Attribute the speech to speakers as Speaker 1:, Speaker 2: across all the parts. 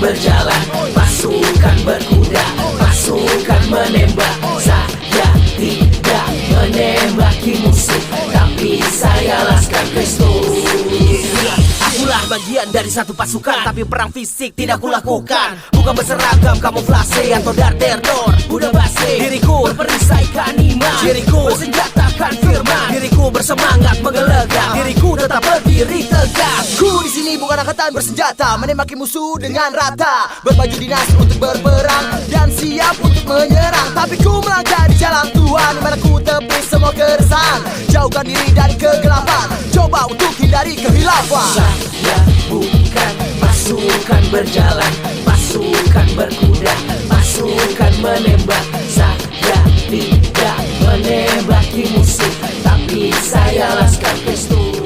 Speaker 1: berjalan, pasukan berkuda, pasukan menembak. Saya tidak menembaki musuh, tapi saya laskan Kristus. Akulah bagian dari satu pasukan, tapi perang fisik tidak kulakukan. Bukan berseragam kamuflase atau dar teror. Udah basi, diriku berperisaikan iman, diriku bersenjatakan firman, diriku bersemangat menggelegar, diriku tetap berdiri tegak.
Speaker 2: Ku di sini bukan angkatan bersenjata, menembaki musuh dengan rata, berbaju dinas untuk berperang dan siap untuk menyerang. Tapi ku melangkah di jalan Tuhan, dimana ku tepis semua keresahan, jauhkan diri dari kegelapan, coba untuk hindari kehilafan.
Speaker 1: Saya bukan pasukan berjalan, pasukan berkuda, pasukan menembak. Saya tidak menembaki musuh, tapi saya laskan Kristus.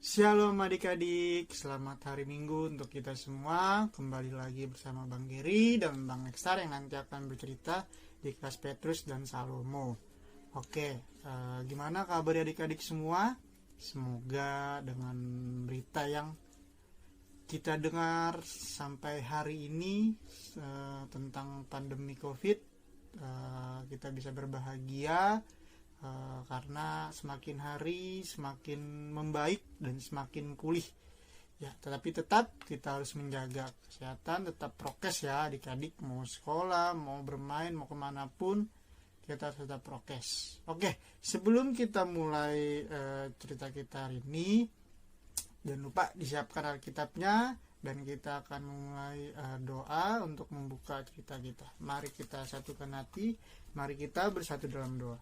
Speaker 3: Shalom adik-adik, selamat hari Minggu untuk kita semua. Kembali lagi bersama Bang Geri dan Bang Nextar yang nanti akan bercerita di kelas Petrus dan Salomo. Oke, gimana kabar adik-adik semua? Semoga dengan berita yang kita dengar sampai hari ini tentang pandemi COVID, kita bisa berbahagia karena semakin hari semakin membaik dan semakin pulih ya. Tetapi tetap kita harus menjaga kesehatan, tetap prokes ya adik-adik, mau sekolah, mau bermain, mau kemanapun kita harus tetap prokes. Oke, sebelum kita mulai cerita kita hari ini, jangan lupa disiapkan Alkitabnya dan kita akan mulai doa untuk membuka cerita kita. Mari kita satukan hati, mari kita bersatu dalam doa.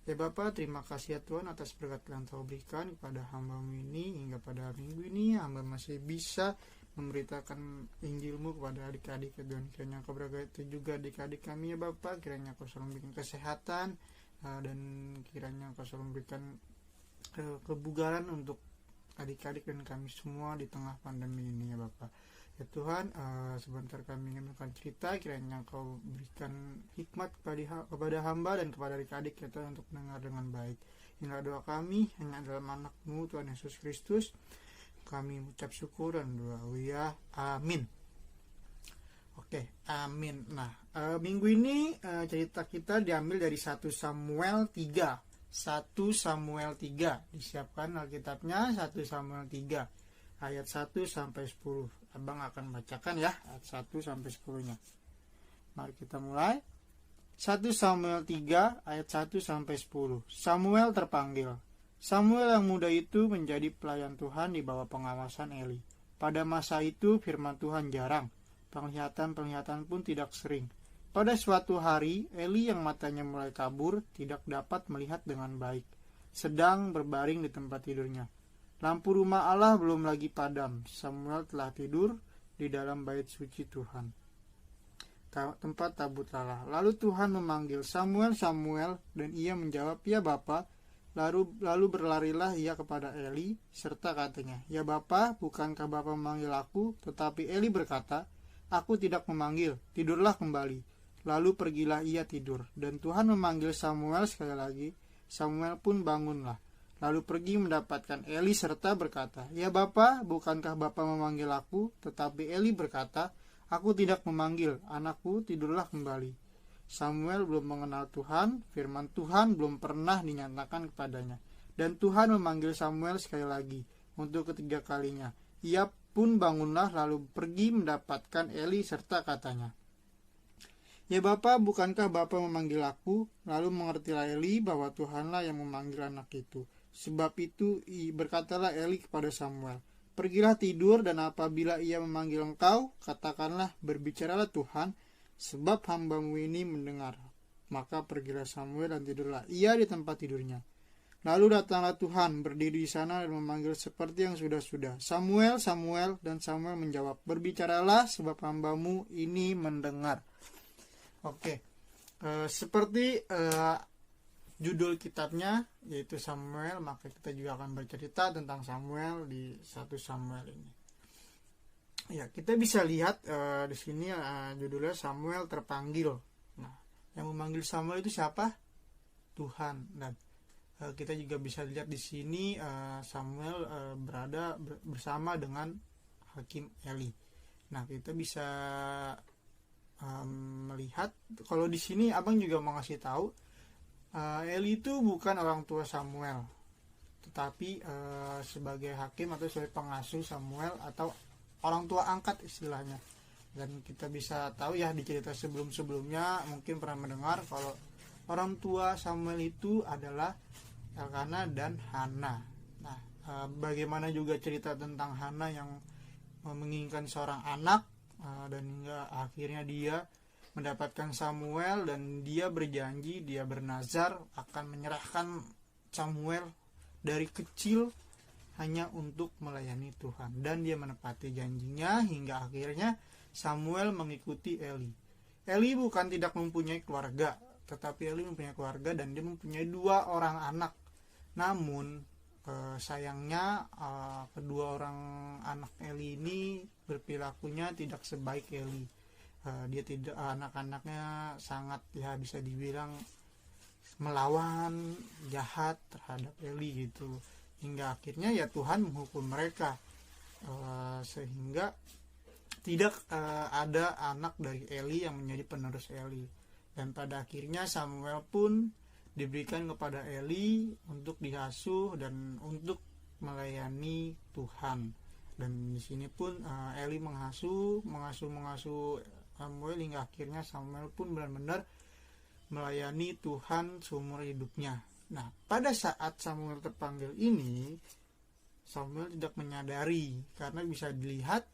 Speaker 3: Ya Bapa, terima kasih ya Tuhan atas berkat yang Kau berikan kepada hamba-Mu ini. Hingga pada minggu ini hamba masih bisa memberitakan Injil-Mu kepada adik-adik ya Tuhan. Kiranya Kau berkati juga adik-adik kami ya Bapa. Kiranya Kau selalu memberikan kesehatan dan kiranya Kau selalu memberikan kebugaran untuk adik-adik dan kami semua di tengah pandemi ini ya Bapa. Ya Tuhan, sebentar kami ingin melakukan cerita, kiranya Kau berikan hikmat kepada hamba dan kepada adik-adik ya Tuhan untuk mendengar dengan baik. Inilah doa kami, hanya dalam anak-Mu Tuhan Yesus Kristus. Kami mengucap syukur dan doa ya, amin. Oke, amin. Nah, minggu ini cerita kita diambil dari 1 Samuel 3. 1 Samuel 3. Disiapkan Alkitabnya 1 Samuel 3. Ayat 1 sampai 10. Abang akan bacakan ya ayat 1 sampai 10-nya. Mari kita mulai. 1 Samuel 3 ayat 1 sampai 10. Samuel terpanggil. Samuel yang muda itu menjadi pelayan Tuhan di bawah pengawasan Eli. Pada masa itu firman Tuhan jarang, penglihatan pun tidak sering. Pada suatu hari, Eli yang matanya mulai kabur tidak dapat melihat dengan baik, sedang berbaring di tempat tidurnya. Lampu rumah Allah belum lagi padam. Samuel telah tidur di dalam bait suci Tuhan, tempat tabut Allah. Lalu Tuhan memanggil Samuel, Samuel, dan ia menjawab, ya Bapa. Lalu berlarilah ia kepada Eli, serta katanya, ya Bapa, bukankah Bapa memanggil aku? Tetapi Eli berkata, aku tidak memanggil, tidurlah kembali. Lalu pergilah ia tidur, dan Tuhan memanggil Samuel sekali lagi. Samuel pun bangunlah, lalu pergi mendapatkan Eli serta berkata, ya Bapa, bukankah Bapa memanggil aku? Tetapi Eli berkata, aku tidak memanggil, anakku, tidurlah kembali. Samuel belum mengenal Tuhan, firman Tuhan belum pernah dinyatakan kepadanya. Dan Tuhan memanggil Samuel sekali lagi, untuk ketiga kalinya. Ia pun bangunlah lalu pergi mendapatkan Eli serta katanya, ya Bapa, bukankah Bapa memanggil aku? Lalu mengertilah Eli bahwa Tuhanlah yang memanggil anak itu. Sebab itu berkatalah Eli kepada Samuel, pergilah tidur, dan apabila ia memanggil engkau, katakanlah, berbicaralah Tuhan, sebab hamba-Mu ini mendengar. Maka pergilah Samuel dan tidurlah ia di tempat tidurnya. Lalu datanglah Tuhan, berdiri di sana dan memanggil seperti yang sudah-sudah, Samuel, Samuel, dan Samuel menjawab, berbicaralah sebab hamba-Mu ini mendengar. Oke, seperti judul kitabnya yaitu Samuel, maka kita juga akan bercerita tentang Samuel di 1 Samuel ini. Ya, kita bisa lihat di sini judulnya Samuel terpanggil. Nah, yang memanggil Samuel itu siapa? Tuhan. Dan kita juga bisa lihat di sini Samuel berada bersama dengan hakim Eli. Nah, kita bisa melihat kalau di sini abang juga mau ngasih tahu Eli itu bukan orang tua Samuel, tetapi sebagai hakim atau sebagai pengasuh Samuel atau orang tua angkat istilahnya. Dan kita bisa tahu ya di cerita sebelum-sebelumnya mungkin pernah mendengar kalau orang tua Samuel itu adalah Elkana dan Hana. Nah, bagaimana juga cerita tentang Hana yang menginginkan seorang anak dan hingga akhirnya dia mendapatkan Samuel dan dia berjanji, dia bernazar akan menyerahkan Samuel dari kecil hanya untuk melayani Tuhan, dan dia menepati janjinya hingga akhirnya Samuel mengikuti Eli. Eli bukan tidak mempunyai keluarga, tetapi Eli mempunyai keluarga dan dia mempunyai 2 orang anak. Namun sayangnya kedua orang anak Eli ini berperilakunya tidak sebaik Eli. Dia tidak, anak-anaknya sangat ya bisa dibilang melawan, jahat terhadap Eli gitu. Hingga akhirnya ya Tuhan menghukum mereka sehingga tidak ada anak dari Eli yang menjadi penerus Eli. Dan pada akhirnya Samuel pun diberikan kepada Eli untuk dihasuh dan untuk melayani Tuhan. Dan di sini pun Eli mengasuh Samuel hingga akhirnya Samuel pun benar-benar melayani Tuhan seumur hidupnya. Nah, pada saat Samuel terpanggil ini, Samuel tidak menyadari karena bisa dilihat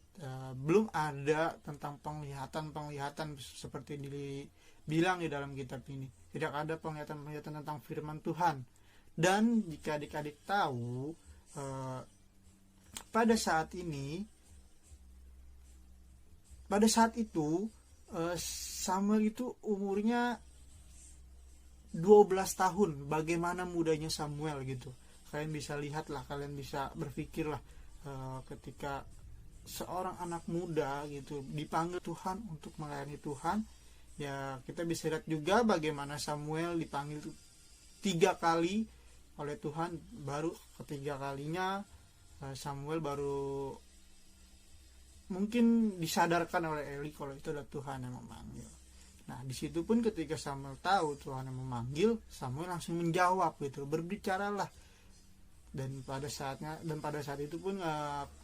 Speaker 3: belum ada tentang penglihatan seperti dibilang di dalam kitab ini. Tidak ada penglihatan tentang firman Tuhan. Dan jika adik-adik tahu, pada saat itu Samuel itu umurnya 12 tahun. Bagaimana mudanya Samuel gitu. Kalian bisa lihatlah, kalian bisa berpikirlah ketika seorang anak muda gitu dipanggil Tuhan untuk melayani Tuhan. Ya, kita bisa lihat juga bagaimana Samuel dipanggil 3 kali oleh Tuhan, baru ketiga kalinya Samuel baru mungkin disadarkan oleh Eli kalau itu adalah Tuhan yang memanggil. Nah, di situ pun ketika Samuel tahu Tuhan yang memanggil, Samuel langsung menjawab gitu, berbicaralah. Dan pada saat itu pun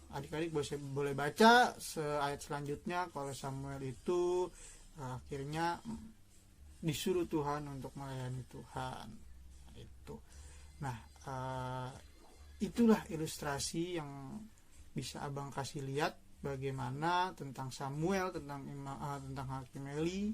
Speaker 3: adik-adik boleh baca ayat selanjutnya kalau Samuel itu akhirnya disuruh Tuhan untuk melayani Tuhan. Itu. Nah, itulah ilustrasi yang bisa abang kasih lihat bagaimana tentang Samuel, tentang hakim Eli.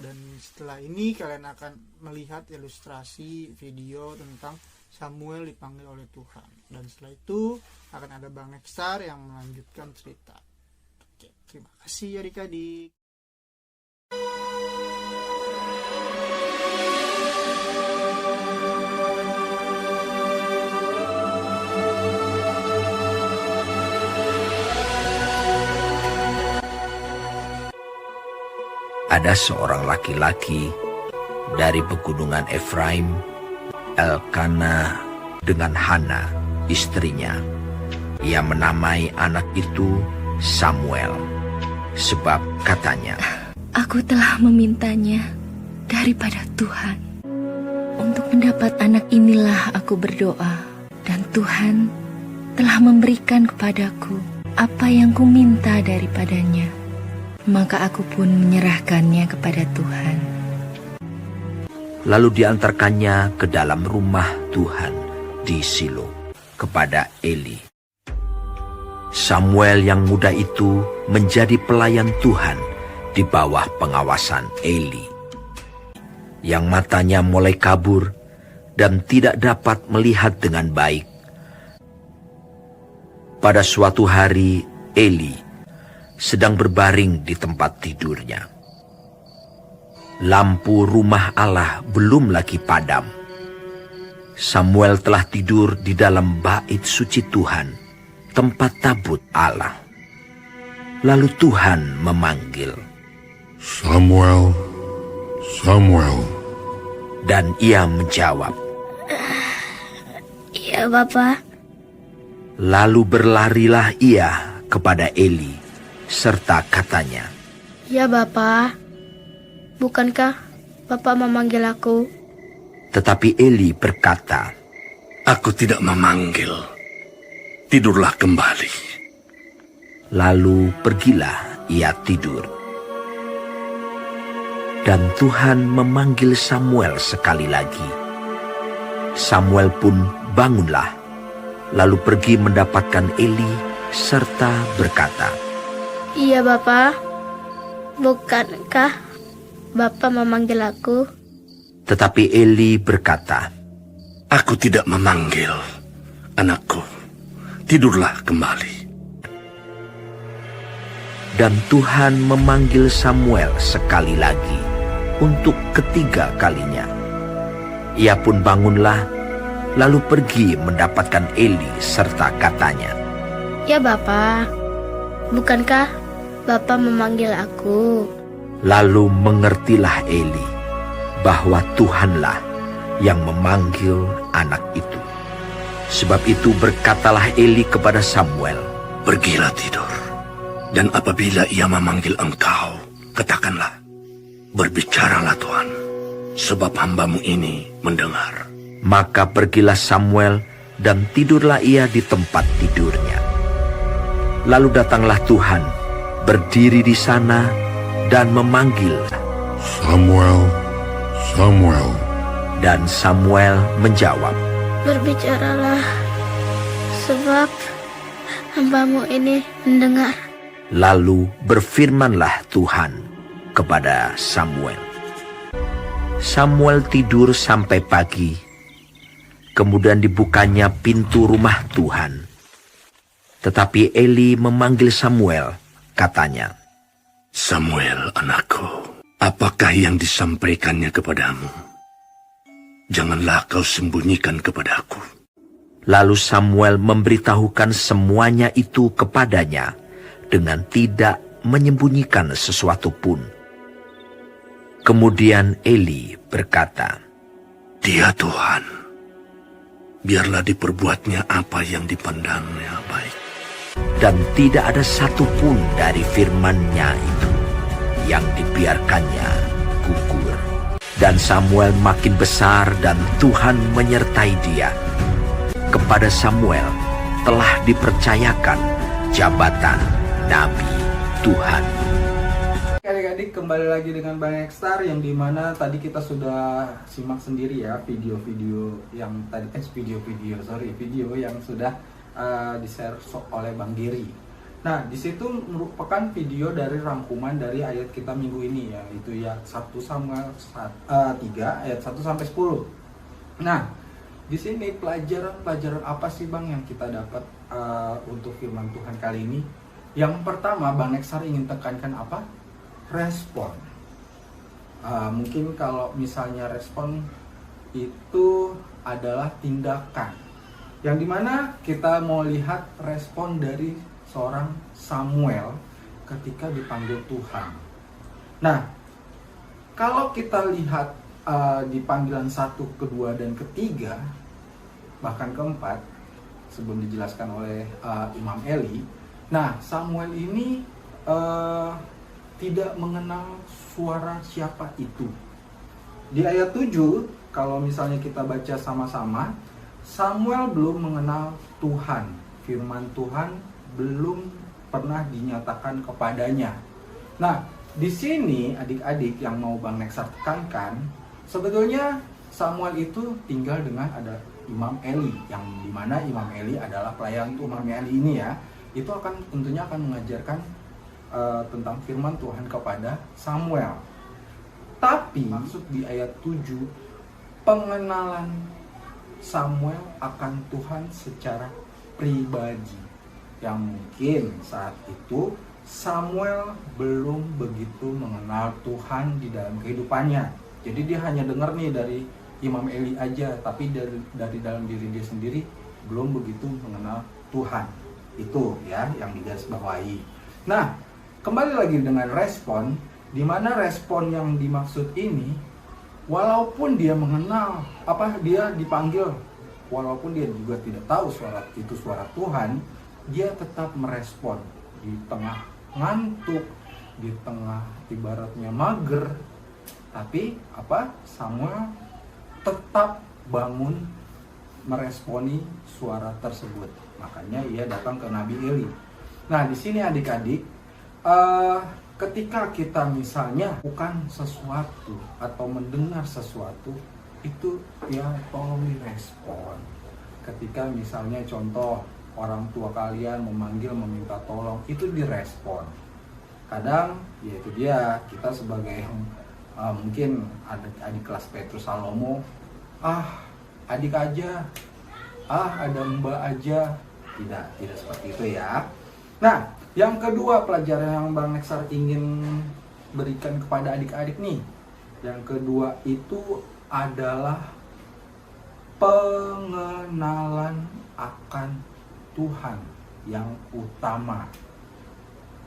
Speaker 3: Dan setelah ini kalian akan melihat ilustrasi video tentang Samuel dipanggil oleh Tuhan. Dan setelah itu akan ada Bang Nextar yang melanjutkan cerita. Oke, terima kasih adik-adik.
Speaker 1: Ada seorang laki-laki dari pegunungan Efraim, Elkana dengan Hana, istrinya. Ia menamai anak itu Samuel, sebab katanya,
Speaker 4: "Aku telah memintanya daripada Tuhan. Untuk mendapat anak inilah aku berdoa, dan Tuhan telah memberikan kepadaku apa yang kuminta daripadanya. Maka aku pun menyerahkannya kepada Tuhan."
Speaker 1: Lalu diantarkannya ke dalam rumah Tuhan di Silo kepada Eli. Samuel yang muda itu menjadi pelayan Tuhan di bawah pengawasan Eli, yang matanya mulai kabur dan tidak dapat melihat dengan baik. Pada suatu hari Eli sedang berbaring di tempat tidurnya. Lampu rumah Allah belum lagi padam. Samuel telah tidur di dalam bait suci Tuhan, tempat tabut Allah. Lalu Tuhan memanggil,
Speaker 5: "Samuel, Samuel."
Speaker 1: Dan ia menjawab,
Speaker 4: "Ya, Bapa."
Speaker 6: Lalu berlarilah ia kepada Eli, serta katanya,
Speaker 7: Ya Bapa, bukankah Bapa memanggil aku?
Speaker 6: Tetapi Eli berkata,
Speaker 5: Aku tidak memanggil. Tidurlah kembali.
Speaker 6: Lalu pergilah ia tidur. Dan Tuhan memanggil Samuel sekali lagi. Samuel pun bangunlah, lalu pergi mendapatkan Eli serta berkata,
Speaker 7: Iya Bapa, bukankah Bapa memanggil aku?
Speaker 6: Tetapi Eli berkata,
Speaker 5: Aku tidak memanggil. Anakku, tidurlah kembali.
Speaker 6: dan Tuhan memanggil Samuel sekali lagi untuk ketiga kalinya. Ia pun bangunlah, lalu pergi mendapatkan Eli serta katanya,
Speaker 7: Ya Bapa, bukankah Bapa memanggil aku?
Speaker 6: Lalu mengertilah Eli bahwa Tuhanlah yang memanggil anak itu. Sebab itu berkatalah Eli kepada Samuel,
Speaker 5: Pergilah tidur. Dan apabila ia memanggil engkau, katakanlah, Berbicaralah Tuhan, sebab hambamu ini mendengar.
Speaker 6: Maka pergilah Samuel dan tidurlah ia di tempat tidurnya. Lalu datanglah Tuhan, berdiri di sana dan memanggil.
Speaker 5: Samuel, Samuel.
Speaker 6: Dan Samuel menjawab,
Speaker 7: Berbicaralah, sebab hambamu ini mendengar.
Speaker 6: Lalu berfirmanlah Tuhan kepada Samuel. Samuel tidur sampai pagi. Kemudian dibukanya pintu rumah Tuhan. Tetapi Eli memanggil Samuel, katanya,
Speaker 5: Samuel, anakku, apakah yang disampaikannya kepadamu? Janganlah kau sembunyikan kepadaku.
Speaker 6: Lalu Samuel memberitahukan semuanya itu kepadanya dengan tidak menyembunyikan sesuatu pun. Kemudian Eli berkata,
Speaker 5: Dia Tuhan, biarlah diperbuatnya apa yang dipandangnya baik.
Speaker 6: Dan tidak ada satupun dari firman-Nya itu yang dibiarkannya gugur. Dan Samuel makin besar dan Tuhan menyertai dia. Kepada Samuel telah dipercayakan jabatan Nabi Tuhan.
Speaker 2: Adik-adik, kembali lagi dengan Bang Ekstar, yang dimana tadi kita sudah simak sendiri ya video yang sudah di-share oleh Bang Giri. Nah, di situ merupakan video dari rangkuman dari ayat kita minggu ini, yaitu ya 1 Samuel 3 ayat 1 sampai 10. Nah, di sini pelajaran apa sih Bang yang kita dapat untuk firman Tuhan kali ini? Yang pertama, Bang Ekstar ingin tekankan apa? Respon. Mungkin kalau misalnya respon itu adalah tindakan, yang dimana kita mau lihat respon dari seorang Samuel ketika dipanggil Tuhan. Nah, kalau kita lihat di panggilan 1, kedua, dan ketiga, bahkan keempat, sebelum dijelaskan oleh Imam Eli. Nah, Samuel ini tidak mengenal suara siapa itu. Di ayat 7, kalau misalnya kita baca sama-sama, Samuel belum mengenal Tuhan. Firman Tuhan belum pernah dinyatakan kepadanya. Nah, di sini adik-adik yang mau Bang Ekstar tekankan, sebetulnya Samuel itu tinggal dengan ada Imam Eli, yang dimana Imam Eli adalah pelayan Imam Eli ini ya. Itu tentunya akan mengajarkan tentang firman Tuhan kepada Samuel. Tapi maksud di ayat 7, pengenalan Samuel akan Tuhan secara pribadi, yang mungkin saat itu Samuel belum begitu mengenal Tuhan di dalam kehidupannya. Jadi dia hanya dengar nih dari Imam Eli aja, tapi dari dalam diri dia sendiri belum begitu mengenal Tuhan. Itu ya yang digarisbawahi. Nah, kembali lagi dengan respon, di mana respon yang dimaksud ini, walaupun dia mengenal dia dipanggil
Speaker 8: walaupun dia juga tidak tahu suara Tuhan, dia tetap merespon di tengah ngantuk, di tengah ibaratnya mager. Tapi Samuel tetap bangun meresponi suara tersebut. Makanya ia datang ke Nabi Eli. Nah, di sini adik-adik, ketika kita misalnya bukan sesuatu atau mendengar sesuatu, itu ya tolong direspon. Ketika misalnya contoh orang tua kalian memanggil meminta tolong, itu direspon. Kadang ya itu dia, kita sebagai mungkin adik kelas Petrus Salomo, adik aja, ada mbak aja. Tidak seperti itu ya. Nah, yang kedua pelajaran yang Bang Nexar ingin berikan kepada adik-adik nih, yang kedua itu adalah pengenalan akan Tuhan yang utama.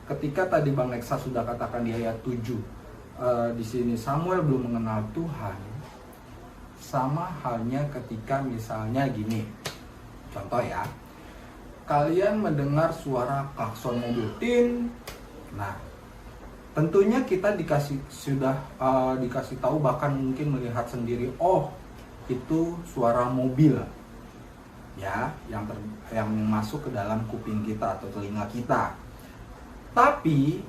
Speaker 8: Ketika tadi Bang Nexar sudah katakan di ayat 7, di sini Samuel belum mengenal Tuhan. Sama halnya ketika misalnya gini, contoh ya, kalian mendengar suara klakson mobil, tin. Nah, tentunya kita sudah dikasih tahu, bahkan mungkin melihat sendiri, oh itu suara mobil ya, yang masuk ke dalam kuping kita atau telinga kita. Tapi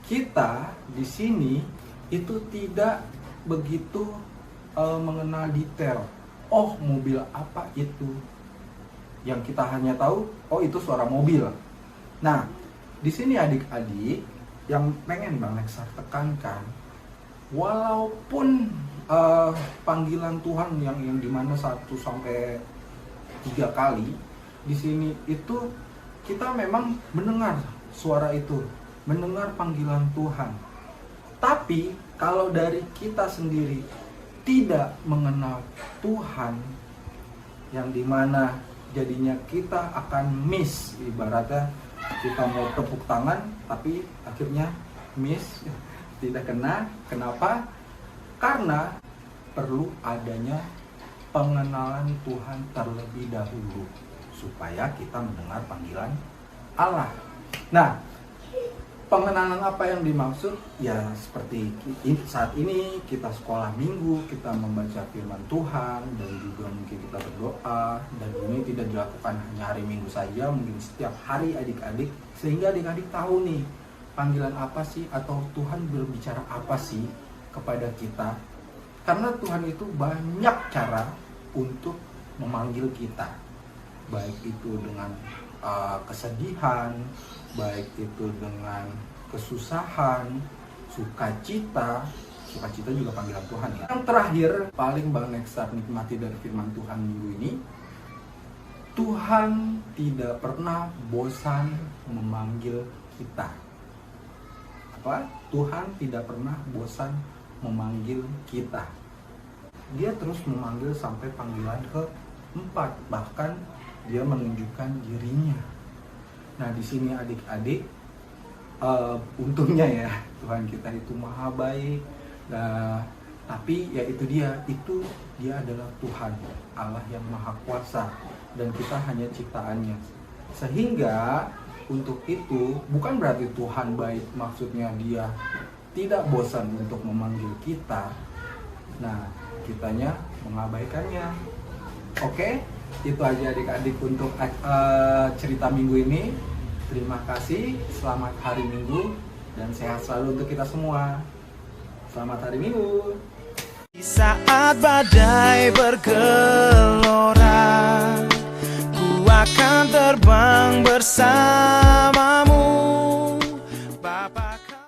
Speaker 8: kita di sini itu tidak begitu mengenal detail. Oh, mobil apa itu? Yang kita hanya tahu, oh itu suara mobil. Nah, di sini adik-adik yang pengen Bang Nexar tekankan, walaupun panggilan Tuhan yang dimana 1 sampai 3 kali di sini itu kita memang mendengar suara itu, mendengar panggilan Tuhan. Tapi kalau dari kita sendiri tidak mengenal Tuhan, yang dimana jadinya kita akan miss, ibaratnya kita mau tepuk tangan tapi akhirnya miss, tidak kena. Kenapa? Karena perlu adanya pengenalan Tuhan terlebih dahulu supaya kita mendengar panggilan Allah. Nah, pengenalan apa yang dimaksud? Ya seperti saat ini kita sekolah minggu, kita membaca firman Tuhan, dan juga mungkin kita berdoa. Dan ini tidak dilakukan hanya hari Minggu saja, mungkin setiap hari adik-adik, sehingga adik-adik tahu nih panggilan apa sih, atau Tuhan berbicara apa sih kepada kita. Karena Tuhan itu banyak cara untuk memanggil kita, baik itu dengan kesedihan, baik itu dengan kesusahan, sukacita juga panggilan Tuhan ya. Yang terakhir, paling Bang Nexar nikmati dari firman Tuhan minggu ini, Tuhan tidak pernah bosan memanggil kita. Tuhan tidak pernah bosan memanggil kita. Dia terus memanggil sampai panggilan ke-4, bahkan dia menunjukkan dirinya. Nah, di sini adik-adik, untungnya ya Tuhan kita itu maha baik. Nah, tapi ya itu dia adalah Tuhan, Allah yang maha kuasa, dan kita hanya ciptaannya. Sehingga untuk itu bukan berarti Tuhan baik, maksudnya dia tidak bosan untuk memanggil kita. Nah, kitanya mengabaikannya. Oke, itu aja adik-adik untuk cerita minggu ini. Terima kasih, selamat hari Minggu, dan sehat selalu untuk kita semua. Selamat hari Minggu.
Speaker 9: Di saat badai bergelora, ku akan terbang bersama.